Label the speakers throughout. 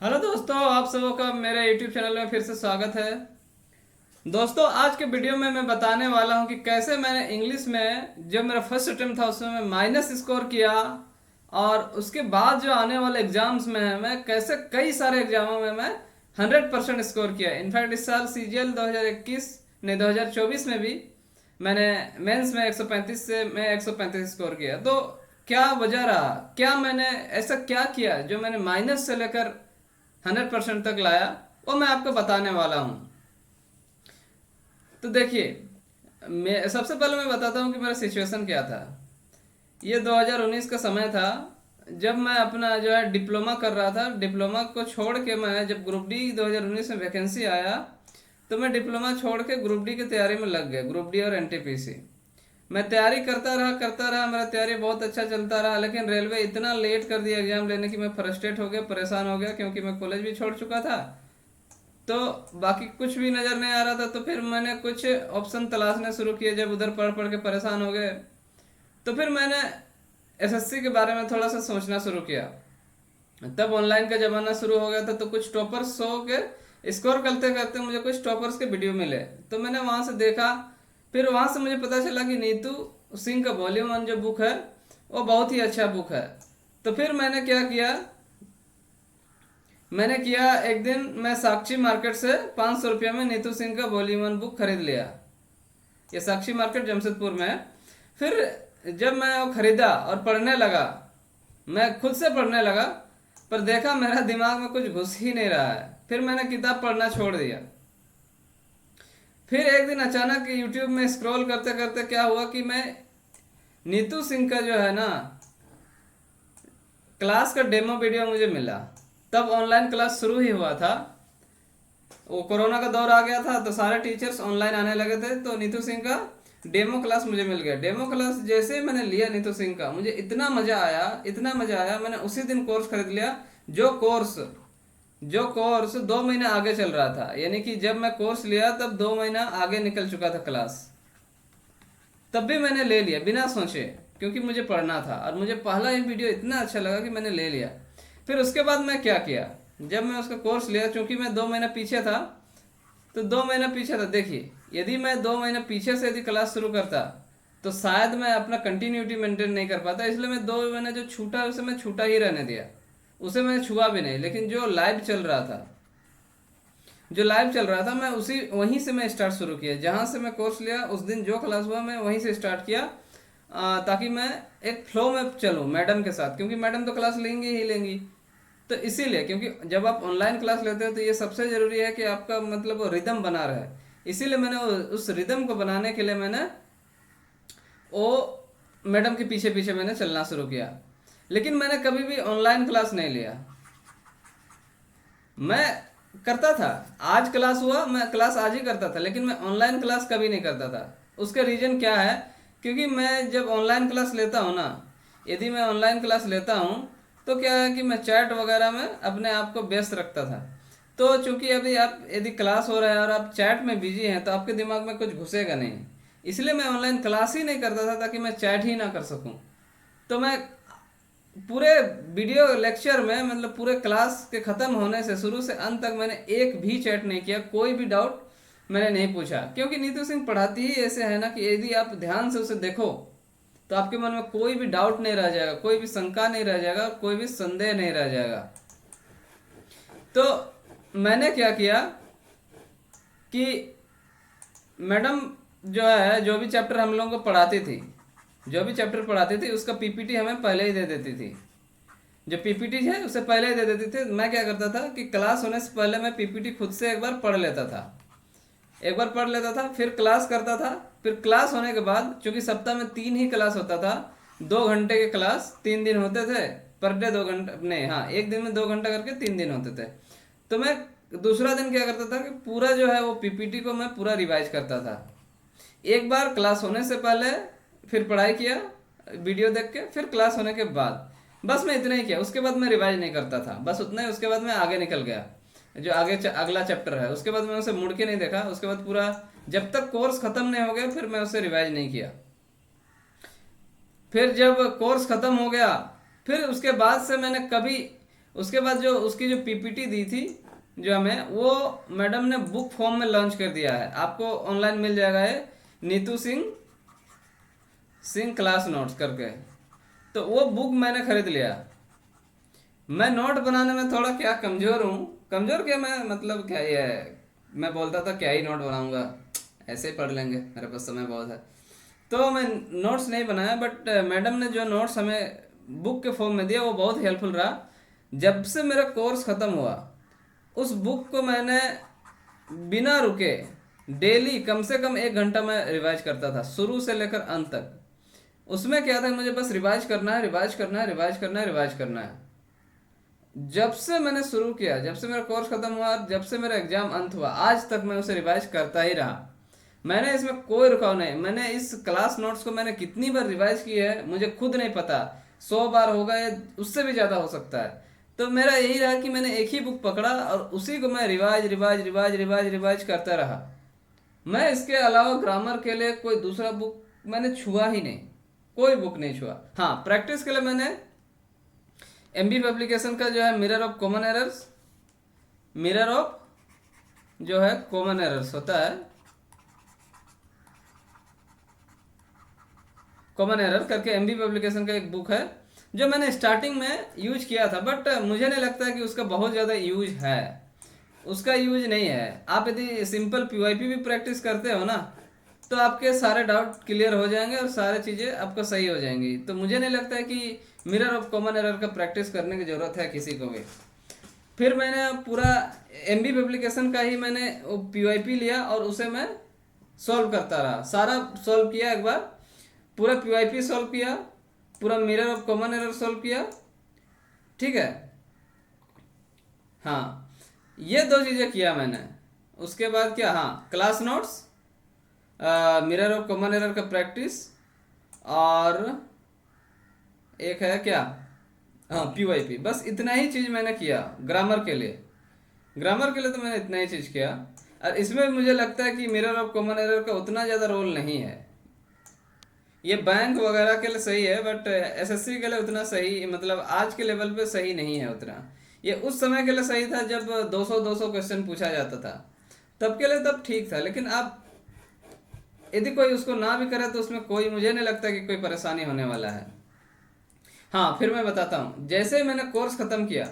Speaker 1: Hello दोस्तों, आप सबों का मेरे YouTube चैनल में फिर से स्वागत है। दोस्तों, आज के वीडियो में मैं बताने वाला हूं कि कैसे मैंने इंग्लिश में जब मेरा फर्स्ट अटेम्प्ट था उसमें मैं माइनस स्कोर किया, और उसके बाद जो आने वाले एग्जाम्स में है मैं कैसे कई सारे एग्जामों में मैं 100% स्कोर किया। इनफैक्ट इस साल CGL 2021 नहीं 2024 में भी मैंने मेंस में 135 से मैं 135 स्कोर किया। तो क्या वजह रहा, क्या मैंने ऐसा क्या किया जो मैंने माइनस से लेकर 100% तक लाया, वो मैं आपको बताने वाला हूँ। तो देखिए, मैं सबसे पहले मैं बताता हूँ कि मेरा सिचुएशन क्या था। ये 2019 का समय था जब मैं अपना जो है डिप्लोमा कर रहा था। डिप्लोमा को छोड़ के मैं जब ग्रुप डी 2019 में वैकेंसी आया तो मैं डिप्लोमा छोड़ के ग्रुप डी की तैयारी में लग गया। ग्रुप डी और NTPC मैं तैयारी करता रहा, मेरा तैयारी बहुत अच्छा चलता रहा। लेकिन रेलवे इतना लेट कर दिया एग्जाम लेने की, मैं फ्रस्ट्रेट हो गया, परेशान हो गया, क्योंकि मैं कॉलेज भी छोड़ चुका था। तो बाकी कुछ भी नज़र नहीं आ रहा था। तो फिर मैंने कुछ ऑप्शन तलाशने शुरू किए। जब उधर पढ़ पढ़ के परेशान हो गए तो फिर मैंने SSC के बारे में थोड़ा सा सोचना शुरू किया। तब ऑनलाइन का ज़माना शुरू हो गया था, तो कुछ टॉपर्स शो के स्कोर करते करते मुझे कुछ टॉपर्स के वीडियो मिले, तो मैंने वहाँ से देखा। फिर वहाँ से मुझे पता चला कि नीतू सिंह का वॉल्यूम 1 जो बुक है वो बहुत ही अच्छा बुक है। तो फिर मैंने क्या किया, एक दिन मैं साक्षी मार्केट से 500 रुपये में नीतू सिंह का वॉल्यूम 1 बुक खरीद लिया। ये साक्षी मार्केट जमशेदपुर में है। फिर जब मैं वो खरीदा और पढ़ने लगा, मैं खुद से पढ़ने लगा, पर देखा मेरा दिमाग में कुछ घुस ही नहीं रहा है। फिर मैंने किताब पढ़ना छोड़ दिया। फिर एक दिन अचानक यूट्यूब में स्क्रॉल करते करते क्या हुआ कि मैं नीतू सिंह का जो है ना क्लास का डेमो वीडियो मुझे मिला। तब ऑनलाइन क्लास शुरू ही हुआ था, वो कोरोना का दौर आ गया था, तो सारे टीचर्स ऑनलाइन आने लगे थे। तो नीतू सिंह का डेमो क्लास मुझे मिल गया। डेमो क्लास जैसे ही मैंने लिया नीतू सिंह का, मुझे इतना मज़ा आया, इतना मज़ा आया, मैंने उसी दिन कोर्स खरीद लिया। जो कोर्स जो कोर्स 2 महीने आगे चल रहा था, यानी कि जब मैं कोर्स लिया तब 2 महीना आगे निकल चुका था क्लास, तब भी मैंने ले लिया बिना सोचे, क्योंकि मुझे पढ़ना था और मुझे पहला ही वीडियो इतना अच्छा लगा कि मैंने ले लिया। फिर उसके बाद मैं क्या किया, जब मैं उसका कोर्स लिया, चूंकि मैं 2 महीना पीछे था, तो 2 महीना पीछे था। देखिए, यदि मैं 2 महीना पीछे से यदि क्लास शुरू करता तो शायद मैं अपना कंटिन्यूटी मेंटेन नहीं कर पाता। इसलिए मैं 2 महीना जो छूटा उसे मैं छूटा ही रहने दिया, उसे मैं छुआ भी नहीं। लेकिन जो लाइव चल रहा था मैं उसी वहीं से मैं स्टार्ट शुरू किया। जहाँ से मैं कोर्स लिया उस दिन जो क्लास हुआ मैं वहीं से स्टार्ट किया, ताकि मैं एक फ्लो में चलूँ मैडम के साथ, क्योंकि मैडम तो क्लास लेंगी ही लेंगी। तो इसीलिए, क्योंकि जब आप ऑनलाइन क्लास लेते हो तो ये सबसे ज़रूरी है कि आपका मतलब वो रिदम बना रहे। इसीलिए मैंने उस रिदम को बनाने के लिए मैंने वो मैडम के पीछे पीछे मैंने चलना शुरू किया। लेकिन मैंने कभी भी ऑनलाइन क्लास नहीं लिया। मैं करता था, आज क्लास हुआ मैं क्लास आज ही करता था, लेकिन मैं ऑनलाइन क्लास कभी नहीं करता था। उसका रीज़न क्या है, क्योंकि मैं जब ऑनलाइन क्लास लेता हूँ ना, यदि मैं ऑनलाइन क्लास लेता हूँ तो क्या है कि मैं चैट वगैरह में अपने आप को व्यस्त रखता था। तो चूंकि अभी आप यदि क्लास हो रहा है और आप चैट में बिजी हैं तो आपके दिमाग में कुछ घुसेगा नहीं। इसलिए मैं ऑनलाइन क्लास ही नहीं करता था, ताकि मैं चैट ही ना कर सकूं। तो मैं पूरे वीडियो लेक्चर में, मतलब पूरे क्लास के ख़त्म होने से शुरू से अंत तक मैंने एक भी चैट नहीं किया, कोई भी डाउट मैंने नहीं पूछा। क्योंकि नीतू सिंह पढ़ाती ही ऐसे है ना कि यदि आप ध्यान से उसे देखो तो आपके मन में कोई भी डाउट नहीं रह जाएगा, कोई भी शंका नहीं रह जाएगा, कोई भी संदेह नहीं रह जाएगा। तो मैंने क्या किया कि मैडम जो है जो भी चैप्टर हम लोगों को पढ़ाती थी, जो भी चैप्टर पढ़ाती थी उसका PPT हमें पहले ही दे देती थी। जो PPT है उसे पहले ही दे देती थी। मैं क्या करता था कि क्लास होने से पहले मैं PPT खुद से एक बार पढ़ लेता था, फिर क्लास करता था। फिर क्लास होने के बाद, चूंकि सप्ताह में 3 ही क्लास होता था, 2 घंटे के क्लास 3 दिन होते थे, पर डे 2 घंटे नहीं, हाँ, एक दिन में 2 घंटा करके 3 दिन होते थे। तो मैं दूसरा दिन क्या करता था कि पूरा जो है वो PPT को मैं पूरा रिवाइज करता था। एक बार क्लास होने से पहले फिर पढ़ाई किया वीडियो देख के, फिर क्लास होने के बाद, बस मैं इतना ही किया। उसके बाद मैं रिवाइज नहीं करता था, बस उतना ही। उसके बाद मैं आगे निकल गया, जो अगला चैप्टर है उसके बाद मैं उसे मुड़ के नहीं देखा। उसके बाद पूरा जब तक कोर्स खत्म नहीं हो गया फिर मैं उसे रिवाइज नहीं किया। फिर जब कोर्स खत्म हो गया, फिर उसके बाद से मैंने कभी उसके बाद जो उसकी जो पीपीटी दी थी जो हमें, वो मैडम ने बुक फॉर्म में लॉन्च कर दिया है। आपको ऑनलाइन मिल जाएगा है, नीतू सिंह सिंह क्लास नोट्स करके। तो वो बुक मैंने खरीद लिया। मैं नोट बनाने में थोड़ा क्या कमज़ोर हूँ। कमज़ोर क्या, मैं मतलब क्या ही है, मैं बोलता था क्या ही नोट बनाऊंगा, ऐसे ही पढ़ लेंगे, मेरे पास समय बहुत है। तो मैं नोट्स नहीं बनाया, बट मैडम ने जो नोट्स हमें बुक के फॉर्म में दिया वो बहुत हेल्पफुल रहा। जब से मेरा कोर्स ख़त्म हुआ, उस बुक को मैंने बिना रुके डेली कम से कम 1 घंटा मैं रिवाइज करता था, शुरू से लेकर अंत तक। उसमें क्या था, मुझे बस रिवाइज करना है, रिवाइज करना है, रिवाइज करना है, रिवाइज करना है। जब से मैंने शुरू किया, जब से मेरा कोर्स खत्म हुआ, जब से मेरा एग्जाम अंत हुआ, आज तक मैं उसे रिवाइज करता ही रहा। मैंने इसमें कोई रुकाव नहीं। मैंने इस क्लास नोट्स को मैंने कितनी बार रिवाइज की है मुझे खुद नहीं पता। 100 बार होगा या उससे भी ज़्यादा हो सकता है। तो मेरा यही रहा कि मैंने एक ही बुक पकड़ा और उसी को मैं revise revise revise revise revise करता रहा। मैं इसके अलावा ग्रामर के लिए कोई दूसरा बुक मैंने छुआ ही नहीं, कोई बुक नहीं छुआ। हाँ, प्रैक्टिस के लिए मैंने एमबी पब्लिकेशन का जो है mirror of common errors, mirror of जो है कॉमन एरर्स होता है, कॉमन एरर करके एमबी पब्लिकेशन का एक बुक है जो मैंने स्टार्टिंग में यूज किया था, बट मुझे नहीं लगता कि उसका बहुत ज़्यादा यूज है। उसका यूज नहीं है। आप यदि सिंपल पीवाईपी भी प्रैक्टिस करते हो ना, तो आपके सारे डाउट क्लियर हो जाएंगे और सारी चीज़ें आपको सही हो जाएंगी। तो मुझे नहीं लगता है कि मिरर ऑफ कॉमन एरर का प्रैक्टिस करने की ज़रूरत है किसी को भी। फिर मैंने पूरा एमबी पब्लिकेशन का ही मैंने पीवाईपी लिया और उसे मैं सॉल्व करता रहा, सारा सॉल्व किया। एक बार पूरा पीवाईपी सॉल्व किया, पूरा mirror of common error solve किया, ठीक है। हाँ, ये 2 चीज़ें किया मैंने। उसके बाद क्या, हाँ, class notes, mirror of common error का प्रैक्टिस, और एक है क्या, हाँ, पीवाईपी। बस इतना ही चीज़ मैंने किया ग्रामर के लिए। ग्रामर के लिए तो मैंने इतना ही चीज़ किया। और इसमें मुझे लगता है कि मिरर ऑफ कॉमन एरर का उतना ज़्यादा रोल नहीं है। ये बैंक वगैरह के लिए सही है, बट एसएससी के लिए उतना सही, मतलब आज के लेवल पे सही नहीं है उतना। ये उस समय के लिए सही था जब 200-200 क्वेश्चन पूछा जाता था, तब के लिए तब ठीक था। लेकिन अब यदि कोई उसको ना भी करे तो उसमें कोई, मुझे नहीं लगता कि कोई परेशानी होने वाला है। हाँ, फिर मैं बताता हूँ। जैसे ही मैंने कोर्स ख़त्म किया,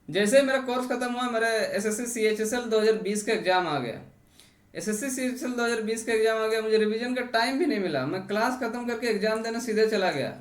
Speaker 1: जैसे ही मेरा कोर्स ख़त्म हुआ, मेरे एसएससी सीएचएसएल 2020 का एग्ज़ाम आ गया। एसएससी सीएचएसएल 2020 का एग्ज़ाम आ गया, मुझे रिवीजन का टाइम भी नहीं मिला। मैं क्लास ख़त्म करके एग्ज़ाम देने सीधे चला गया।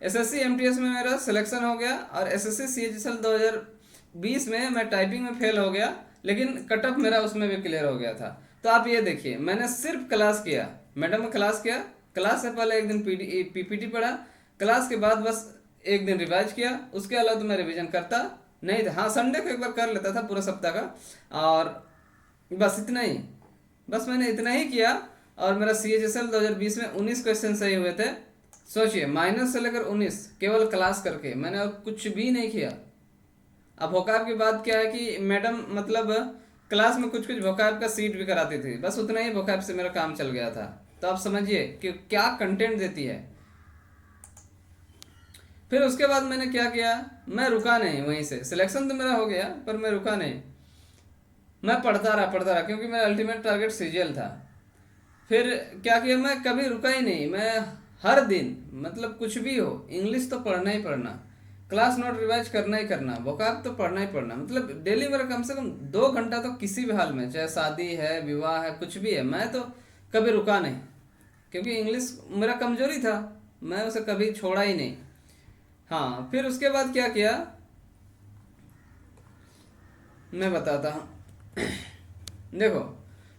Speaker 1: एसएससी एमटीएस में मेरा सिलेक्शन हो गया और एसएससी सीएचएसएल 2020 में मैं टाइपिंग में फेल हो गया, लेकिन कट ऑफ मेरा उसमें भी क्लियर हो गया था। तो आप ये देखिए, मैंने सिर्फ क्लास किया, मैडम में क्लास किया, क्लास से पहले एक दिन पीपीटी पढ़ा, क्लास के बाद बस एक दिन रिवाइज किया। उसके अलावा तो मैं रिवीजन करता नहीं था। हाँ, संडे को एक बार कर लेता था पूरा सप्ताह का, और बस इतना ही। बस मैंने इतना ही किया और मेरा सीएचएसएल 2020 में 19 क्वेश्चन सही हुए थे। सोचिए, माइनस से लेकर 19 केवल क्लास करके, मैंने और कुछ भी नहीं किया। अब वोकैब की बात क्या है कि मैडम मतलब क्लास में कुछ कुछ वोकैब का सीट भी कराती थी, बस उतना ही वोकैब से मेरा काम चल गया था। तो आप समझिए कि क्या कंटेंट देती है। फिर उसके बाद मैंने क्या किया, मैं रुका नहीं वहीं से। सिलेक्शन तो मेरा हो गया पर मैं रुका नहीं, मैं पढ़ता रहा, क्योंकि मेरा अल्टीमेट टारगेट सीजीएल था। फिर क्या किया, मैं कभी रुका ही नहीं। मैं हर दिन, मतलब कुछ भी हो, इंग्लिश तो पढ़ना ही पढ़ना, क्लास नोट रिवाइज करना ही करना, वोकैब तो पढ़ना ही पढ़ना। मतलब डेली मेरा कम से कम 2 घंटा तो किसी भी हाल में, चाहे शादी है, विवाह है, कुछ भी है, मैं तो कभी रुका नहीं, क्योंकि इंग्लिश मेरा कमजोरी था, मैं उसे कभी छोड़ा ही नहीं। हाँ, फिर उसके बाद क्या किया मैं बताता हूँ। देखो,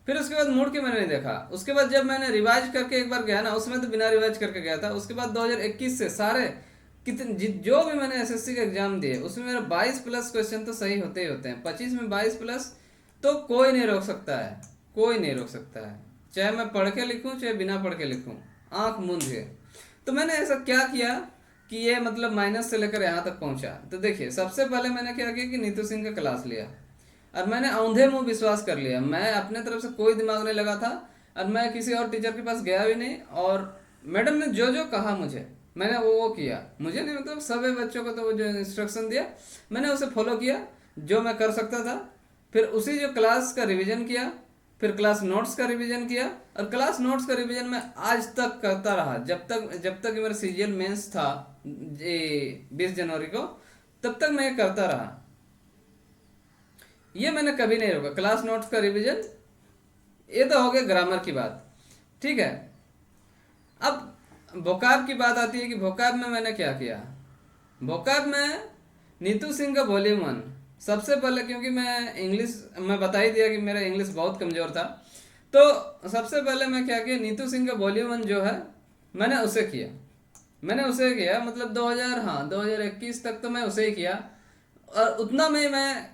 Speaker 1: फिर उसके बाद मुड़ के मैंने नहीं देखा। उसके बाद जब मैंने रिवाइज करके एक बार गया ना, उसमें तो बिना रिवाइज करके गया था। उसके बाद 2021 से सारे कितने जो भी मैंने एसएससी का एग्जाम दिए, उसमें मेरा 22+ क्वेश्चन तो सही होते ही होते हैं। 25 में 22+ तो कोई नहीं रोक सकता है, कोई नहीं रोक सकता है, चाहे मैं पढ़ के लिखूँ चाहे बिना पढ़ के लिखूँ, आँख मूंद के। तो मैंने ऐसा क्या किया कि ये मतलब माइनस से लेकर यहाँ तक पहुँचा। तो देखिए, सबसे पहले मैंने क्या किया कि नीतू सिंह का क्लास लिया और मैंने औंधे मुंह विश्वास कर लिया। मैं अपने तरफ से कोई दिमाग नहीं लगा था और मैं किसी और टीचर के पास गया भी नहीं। और मैडम ने जो जो कहा मुझे, मैंने वो किया, मुझे नहीं मतलब सभी बच्चों को तो वो जो इंस्ट्रक्शन दिया मैंने उसे फॉलो किया जो मैं कर सकता था। फिर उसी जो क्लास का रिवीजन किया, फिर क्लास नोट्स का रिवीजन किया, और क्लास नोट्स का रिवीजन मैं आज तक करता रहा जब तक मेरा सीजीएल मेंस था 20 जनवरी को, तब तक मैं ये करता रहा। ये मैंने कभी नहीं रोका, क्लास नोट्स का रिवीजन। ये तो हो गया ग्रामर की बात, ठीक है। अब वोकाब की बात आती है कि वोकाब में मैंने क्या किया। वोकाब में नीतू सिंह का वॉल्यूम 1 सबसे पहले, क्योंकि मैं इंग्लिश, मैं बता ही दिया कि मेरा इंग्लिश बहुत कमज़ोर था, तो सबसे पहले मैं क्या किया, नीतू सिंह का वॉल्यूम 1 जो है मैंने उसे किया। मैंने उसे किया मतलब 2021 तक तो मैं उसे ही किया। और उतना में मैं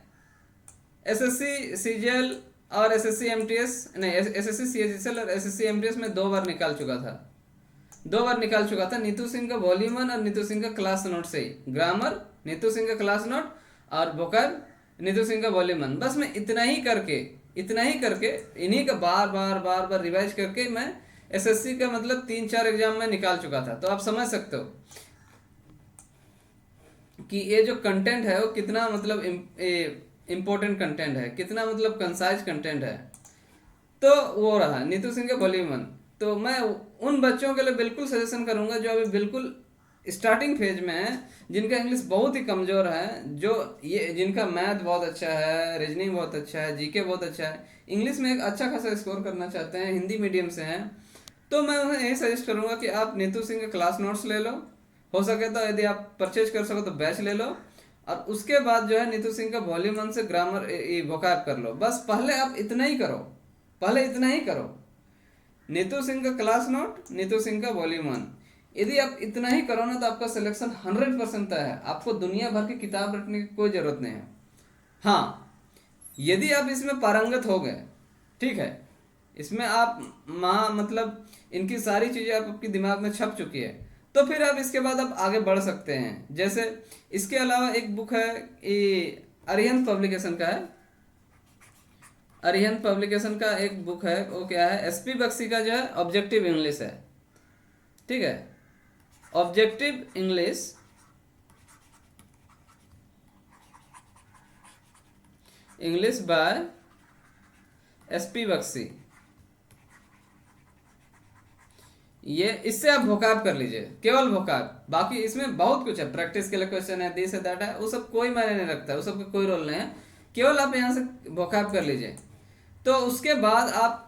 Speaker 1: एसएससी सीजीएल और एसएससी एमटीएस नहीं, एसएससी सीएचएसएल और एसएससी एमटीएस में 2 बार निकाल चुका था। 2 बार निकाल चुका था नीतू सिंह का वॉल्यूम 1 और नीतू सिंह का क्लास नोट से ही। ग्रामर नीतू सिंह का क्लास नोट और वोकैब नीतू सिंह का वॉल्यूम 1। बस मैं इतना ही करके इन्हीं का बार बार बार बार रिवाइज करके मैं एसएससी का मतलब 3-4 एग्जाम में निकाल चुका था। तो आप समझ सकते हो कि ये जो कंटेंट है वो कितना मतलब इम्पोर्टेंट कंटेंट है, कितना मतलब कंसाइज कंटेंट है। तो वो रहा नीतू सिंह का वॉल्यूम 1। तो मैं उन बच्चों के लिए बिल्कुल सजेशन करूंगा जो अभी बिल्कुल स्टार्टिंग फेज में है, जिनका इंग्लिश बहुत ही कमज़ोर है, जो ये जिनका मैथ बहुत अच्छा है, रीजनिंग बहुत अच्छा है, जीके बहुत अच्छा है, इंग्लिश में एक अच्छा खासा स्कोर करना चाहते हैं, हिंदी मीडियम से हैं, तो मैं उन्हें यही सजेस्ट करूंगा कि आप नीतू सिंह के क्लास नोट्स ले लो। हो सके तो यदि आप परचेज कर सको तो बैच ले लो, और उसके बाद जो है नीतू सिंह का वॉल्यूम 1 से ग्रामर वोकैब कर लो। बस पहले आप इतना ही करो, पहले इतना ही करो, नीतू सिंह का क्लास नोट, नीतू सिंह का वॉल्यूम 1। यदि आप इतना ही करो ना तो आपका सिलेक्शन 100% तय है। आपको दुनिया भर की किताब रखने की कोई ज़रूरत नहीं है। हाँ, यदि आप इसमें पारंगत हो गए, ठीक है, इसमें आप मतलब इनकी सारी चीज़ें आपके दिमाग में छप चुकी है, तो फिर आप इसके बाद आप आगे बढ़ सकते हैं। जैसे इसके अलावा एक बुक है, ये अरिहंत पब्लिकेशन का है, अरिहंत पब्लिकेशन का एक बुक है, वो क्या है, एसपी बख्शी का जो है ऑब्जेक्टिव इंग्लिश है, ठीक है, objective English, English by SP Bakshi. ये इससे आप वोकैब कर लीजिए, केवल वोकैब। बाकी इसमें बहुत कुछ है, प्रैक्टिस के लिए क्वेश्चन है, दिस है दैट है, वो सब कोई मायने नहीं रखता है, वो सब का कोई रोल नहीं है। केवल आप यहाँ से वोकैब कर लीजिए, तो उसके बाद आप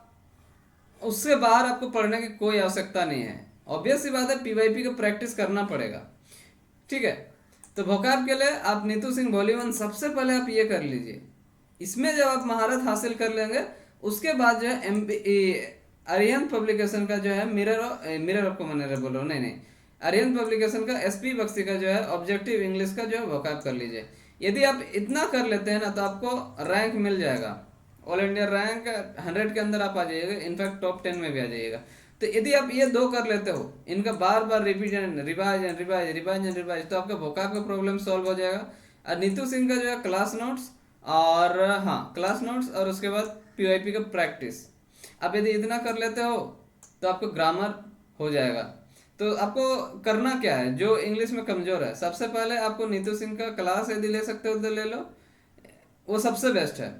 Speaker 1: उससे बाहर आपको पढ़ने की कोई आवश्यकता नहीं है। ऑब्वियस सी बात है, पीवाईपी को प्रैक्टिस करना पड़ेगा, ठीक है। तो वोकैब के लिए आप नीतू सिंह वॉल्यूम 1 सबसे पहले आप ये कर लीजिए। इसमें जब आप महारत हासिल कर लेंगे, उसके बाद जो है अरिहंत पब्लिकेशन का जो है मिरर ऑफ कॉमन एरर बोलो, नहीं, अरिहंत पब्लिकेशन का एसपी बख्शी का जो है ऑब्जेक्टिव इंग्लिश का जो है वोकैब कर लीजिए। यदि आप इतना कर लेते हैं ना तो आपको रैंक मिल जाएगा, ऑल इंडिया रैंक 100 के अंदर आप आ जाइएगा, इनफैक्ट टॉप 10 में भी आ जाइएगा। तो यदि आप ये 2 कर लेते हो, इनका बार बार रिवीजन, रिवाइज, तो आपका वोकैब का प्रॉब्लम सॉल्व हो जाएगा। और नीतू सिंह का जो है क्लास नोट्स, और हाँ क्लास नोट्स, और उसके बाद पीवाईपी का प्रैक्टिस। अब यदि इतना कर लेते हो तो आपको ग्रामर हो जाएगा। तो आपको करना क्या है, जो इंग्लिश में कमज़ोर है, सबसे पहले आपको नीतू सिंह का क्लास यदि ले सकते हो तो ले लो, वो सबसे बेस्ट है।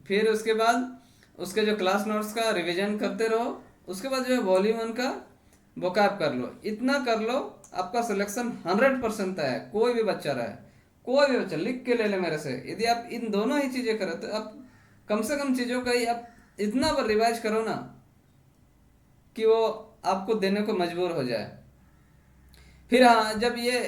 Speaker 1: फिर उसके बाद उसके जो क्लास नोट्स का रिवीजन करते रहो, उसके बाद जो है वॉल्यूम 1 का वोकैब कर लो। इतना कर लो, आपका सिलेक्शन 100% है। कोई भी बच्चा रहे, कोई भी बच्चा लिख के ले ले मेरे से, यदि आप इन दोनों ही चीज़ें करो तो आप कम से कम चीज़ों का ही आप इतना बार रिवाइज करो ना कि वो आपको देने को मजबूर हो जाए। फिर हाँ, जब ये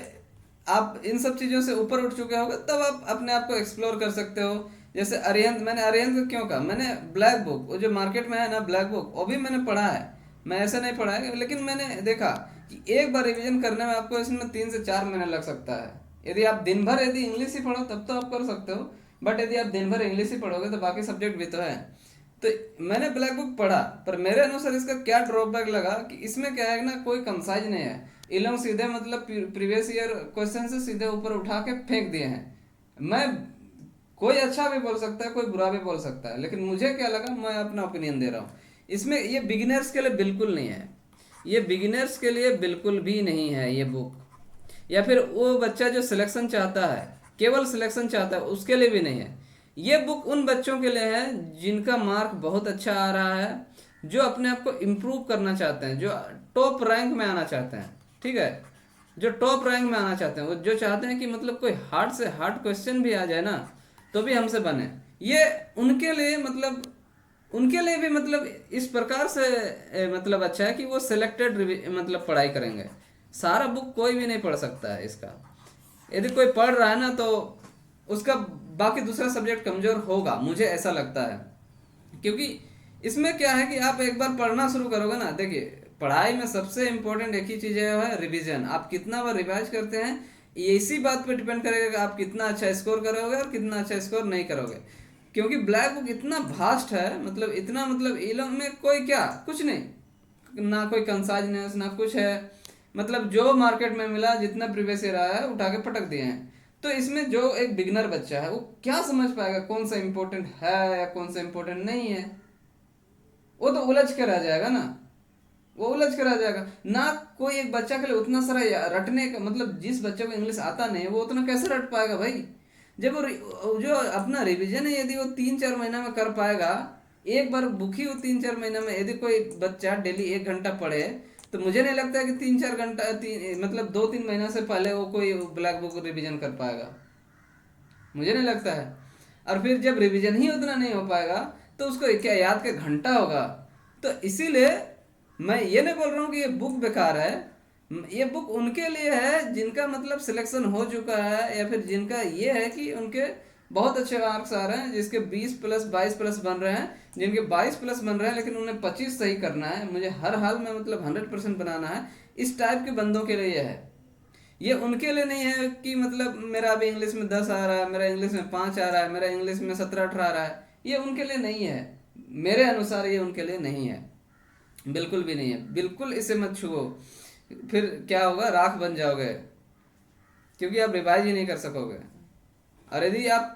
Speaker 1: आप इन सब चीज़ों से ऊपर उठ चुके होगे तब आप अपने आप को एक्सप्लोर कर सकते हो। जैसे अरिहंत, मैंने अरिहंत को क्यों कहा, मैंने ब्लैक बुक, वो जो मार्केट में है ना ब्लैक बुक, वो भी मैंने पढ़ा है। मैं ऐसा नहीं पढ़ा है, लेकिन मैंने देखा कि एक बार रिवीजन करने में आपको इसमें 3 से 4 महीने लग सकता है। यदि आप दिन भर यदि इंग्लिश ही पढ़ो तब तो आप कर सकते हो, बट यदि आप दिन भर इंग्लिश ही पढ़ोगे तो बाकी सब्जेक्ट भी तो है। तो मैंने ब्लैक बुक पढ़ा, पर मेरे अनुसार इसका क्या ड्रॉबैक लगा कि इसमें क्या है ना, कोई कंसाइज नहीं है। ये लोग सीधे मतलब प्रीवियस ईयर क्वेश्चन से सीधे ऊपर उठा के फेंक दिए हैं। मैं, कोई अच्छा भी बोल सकता है, कोई बुरा भी बोल सकता है, लेकिन मुझे क्या लगा, मैं अपना ओपिनियन दे रहा हूँ। इसमें ये बिगिनर्स के लिए बिल्कुल नहीं है। ये बिगिनर्स के लिए बिल्कुल भी नहीं है ये बुक, या फिर वो बच्चा जो सिलेक्शन चाहता है, केवल सिलेक्शन चाहता है, उसके लिए भी नहीं है। ये बुक उन बच्चों के लिए है जिनका मार्क बहुत अच्छा आ रहा है, जो अपने आप को इम्प्रूव करना चाहते हैं, जो टॉप रैंक में आना चाहते हैं, ठीक है, जो टॉप रैंक में आना चाहते हैं, वो जो चाहते हैं कि मतलब कोई हार्ड से हार्ड क्वेश्चन भी आ जाए ना तो भी हमसे बने। ये उनके लिए मतलब, उनके लिए भी मतलब इस प्रकार से मतलब अच्छा है कि वो सिलेक्टेड मतलब पढ़ाई करेंगे। सारा बुक कोई भी नहीं पढ़ सकता है इसका। यदि कोई पढ़ रहा है ना तो उसका बाकी दूसरा सब्जेक्ट कमजोर होगा, मुझे ऐसा लगता है। क्योंकि इसमें क्या है कि आप एक बार पढ़ना शुरू करोगे ना, देखिए पढ़ाई में सबसे इम्पोर्टेंट एक ही चीज़ है रिवीजन। आप कितना बार रिवाइज करते हैं, ये इसी बात पे डिपेंड करेगा कि आप कितना अच्छा स्कोर करोगे और कितना अच्छा स्कोर नहीं करोगे। क्योंकि ब्लैक बुक इतना भास्ट है, मतलब इतना, मतलब इलम में कोई क्या कुछ नहीं, ना कोई कंसाइजनेस ना कुछ है, मतलब जो मार्केट में मिला जितना प्रीवियस ईयर आया है उठा के पटक दिए हैं। तो इसमें जो एक बिगनर बच्चा है वो क्या समझ पाएगा कौन सा इम्पोर्टेंट है या कौन सा इम्पोर्टेंट नहीं है? वो तो उलझ के रह जाएगा ना, वो उलझ कर आ जाएगा ना। कोई एक बच्चा के लिए उतना सारा रटने का मतलब, जिस बच्चे को इंग्लिश आता नहीं है वो उतना कैसे रट पाएगा भाई? जब जो अपना रिवीजन है यदि वो 3-4 महीना में कर पाएगा, एक बार बुक ही वो 3-4 महीना में यदि कोई बच्चा डेली 1 घंटा पढ़े, तो मुझे नहीं लगता कि 3-4 घंटा मतलब 2-3 महीना से पहले वो कोई ब्लैक बुक रिवीजन कर पाएगा, मुझे नहीं लगता है। और फिर जब रिवीजन ही उतना नहीं हो पाएगा तो उसको क्या याद के घंटा होगा? तो इसीलिए मैं ये नहीं बोल रहा हूँ कि ये बुक बेकार है। ये बुक उनके लिए है जिनका मतलब सिलेक्शन हो चुका है, या फिर जिनका ये है कि उनके बहुत अच्छे मार्क्स आ रहे हैं, जिसके 20+ 22+ बन रहे हैं, जिनके 22+ बन रहे हैं लेकिन उन्हें 25 सही करना है, मुझे हर हाल में मतलब 100% बनाना है। इस टाइप के बंदों के लिए है। ये उनके लिए नहीं है कि मतलब मेरा अभी इंग्लिश में 10 आ रहा है, मेरा इंग्लिश में 5 आ रहा है, मेरा इंग्लिश में 17-18 आ रहा है। ये उनके लिए नहीं है, मेरे अनुसार ये उनके लिए नहीं है, बिल्कुल भी नहीं है। बिल्कुल इसे मत छुओ, फिर क्या होगा, राख बन जाओगे, क्योंकि आप रिवाइज ही नहीं कर सकोगे। और यदि आप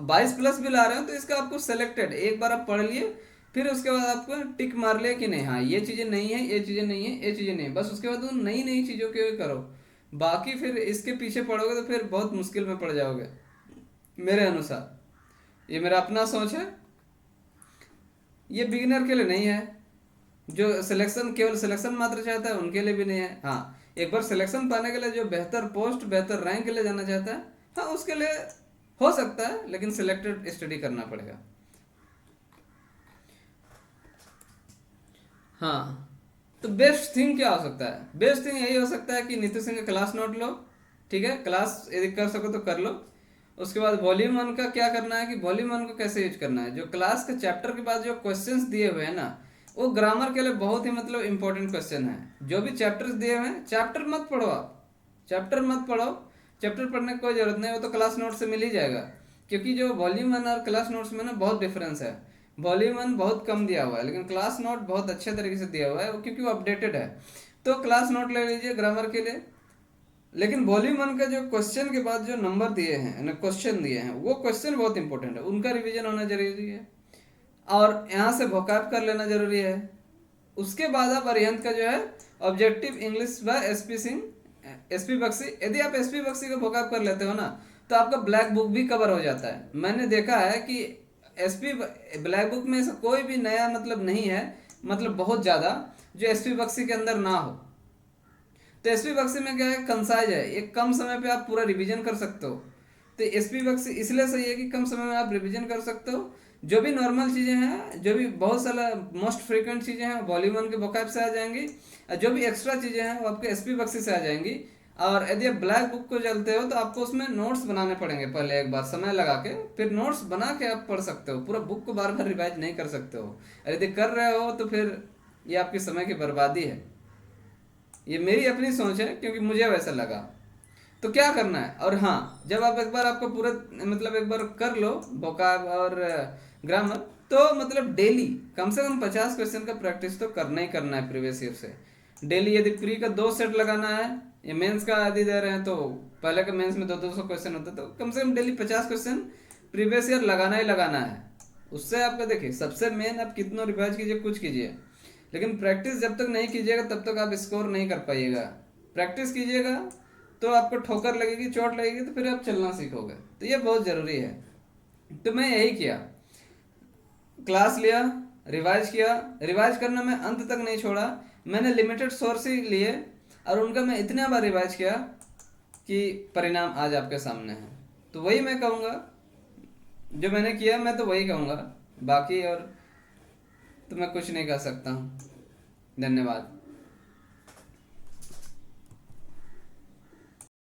Speaker 1: 22+ भी ला रहे हो तो इसका आपको सेलेक्टेड एक बार आप पढ़ लिए, फिर उसके बाद आपको टिक मार लिया कि नहीं, हाँ ये चीज़ें नहीं है, ये चीज़ें नहीं है, ये चीज़ें नहीं, बस उसके बाद उन नई नई चीज़ों के करो। बाकी फिर इसके पीछे पढ़ोगे तो फिर बहुत मुश्किल में पड़ जाओगे, मेरे अनुसार। ये मेरा अपना सोच है, ये बिगिनर के लिए नहीं है। जो सिलेक्शन केवल सिलेक्शन मात्र चाहता है उनके लिए भी नहीं है। हाँ, एक बार सिलेक्शन पाने के लिए जो बेहतर पोस्ट बेहतर रैंक के लिए जाना चाहता है, हाँ उसके लिए हो सकता है, लेकिन सिलेक्टेड स्टडी करना पड़ेगा। हाँ, तो बेस्ट थिंग क्या हो सकता है? बेस्ट थिंग यही हो सकता है कि नीतू सिंह का क्लास नोट लो, ठीक है, क्लास यदि कर सको तो कर लो। उसके बाद वॉल्यूम 1 का क्या करना है कि वॉल्यूम 1 को कैसे यूज करना है, जो क्लास के चैप्टर के बाद जो क्वेश्चंस दिए हुए हैं ना, वो ग्रामर के लिए बहुत ही मतलब इंपॉर्टेंट क्वेश्चन है। जो भी चैप्टर्स दिए हुए हैं, चैप्टर मत पढ़ो आप, चैप्टर मत पढ़ो, चैप्टर पढ़ने की कोई जरूरत नहीं, वो तो क्लास नोट से मिल ही जाएगा। क्योंकि जो वॉल्यूम 1 और क्लास नोट्स में ना बहुत डिफरेंस है। वॉल्यूम 1 बहुत कम दिया हुआ है, लेकिन क्लास नोट बहुत अच्छे तरीके से दिया हुआ है, क्योंकि वो अपडेटेड है। तो क्लास नोट ले लीजिए ग्रामर के लिए। लेकिन वॉल्यूम 1 का जो क्वेश्चन के बाद जो नंबर दिए हैं, क्वेश्चन दिए हैं, वो क्वेश्चन बहुत इंपॉर्टेंट है, उनका रिवीजन होना जरूरी है। और यहाँ से वोकैब कर लेना जरूरी है। उसके बाद आप अरिहंत का जो है objective English by SP Singh, SP Bakshi, यदि आप एसपी बख्शी का वोकैब कर लेते हो ना तो आपका ब्लैक बुक भी कवर हो जाता है। मैंने देखा है कि एसपी ब्लैक बुक में ऐसा कोई भी नया मतलब नहीं है, मतलब बहुत ज़्यादा जो एसपी बख्शी के अंदर ना हो। तो एसपी बख्शी में क्या है, कंसाइज है, एक कम समय पे आप पूरा रिवीजन कर सकते हो। तो एसपी बख्शी इसलिए सही है कि कम समय में आप रिवीजन कर सकते हो। जो भी नॉर्मल चीज़ें हैं, जो भी बहुत सारा मोस्ट फ्रीक्वेंट चीज़ें हैं, वॉल्यूम 1 के वोकैब से आ जाएंगी, और जो भी एक्स्ट्रा चीज़ें हैं वो आपके एसपी बख्शी से आ जाएंगी। और यदि आप ब्लैक बुक को चलते हो तो आपको उसमें नोट्स बनाने पड़ेंगे, पहले एक बार समय लगा के, फिर नोट्स बना के आप पढ़ सकते हो। पूरा बुक को बार बार रिवाइज नहीं कर सकते हो, और यदि कर रहे हो तो फिर ये आपकी समय की बर्बादी है। ये मेरी अपनी सोच है, क्योंकि मुझे वैसा लगा। तो क्या करना है, और हाँ, जब आप एक बार आपको पूरा मतलब एक बार कर लो वोकैब और ग्रामर, तो मतलब डेली कम से कम 50 क्वेश्चन का प्रैक्टिस तो करना ही करना है प्रीवियस ईयर से डेली। यदि प्री का 2 सेट लगाना है, या मेंस का यदि दे रहे हैं तो पहले का मेंस में 200 क्वेश्चन होता है, तो कम से कम डेली 50 क्वेश्चन प्रीवियस ईयर लगाना ही लगाना है। उससे आपका देखिए सबसे मेन, आप कितना रिवाइज कीजिए कुछ कीजिए, लेकिन प्रैक्टिस जब तक नहीं कीजिएगा तब तक आप स्कोर नहीं कर पाइएगा। प्रैक्टिस कीजिएगा तो आपको ठोकर लगेगी, चोट लगेगी, तो फिर आप चलना सीखोगे। तो ये बहुत ज़रूरी है। तो मैं यही किया, क्लास लिया, रिवाइज किया। रिवाइज करना मैं अंत तक नहीं छोड़ा, मैंने लिमिटेड सोर्स ही लिए और उनका मैं इतने बार रिवाइज किया कि परिणाम आज आपके सामने है। तो वही मैं कहूँगा, जो मैंने किया मैं तो वही कहूँगा, बाकी और तो मैं कुछ नहीं कर सकता हूँ। धन्यवाद।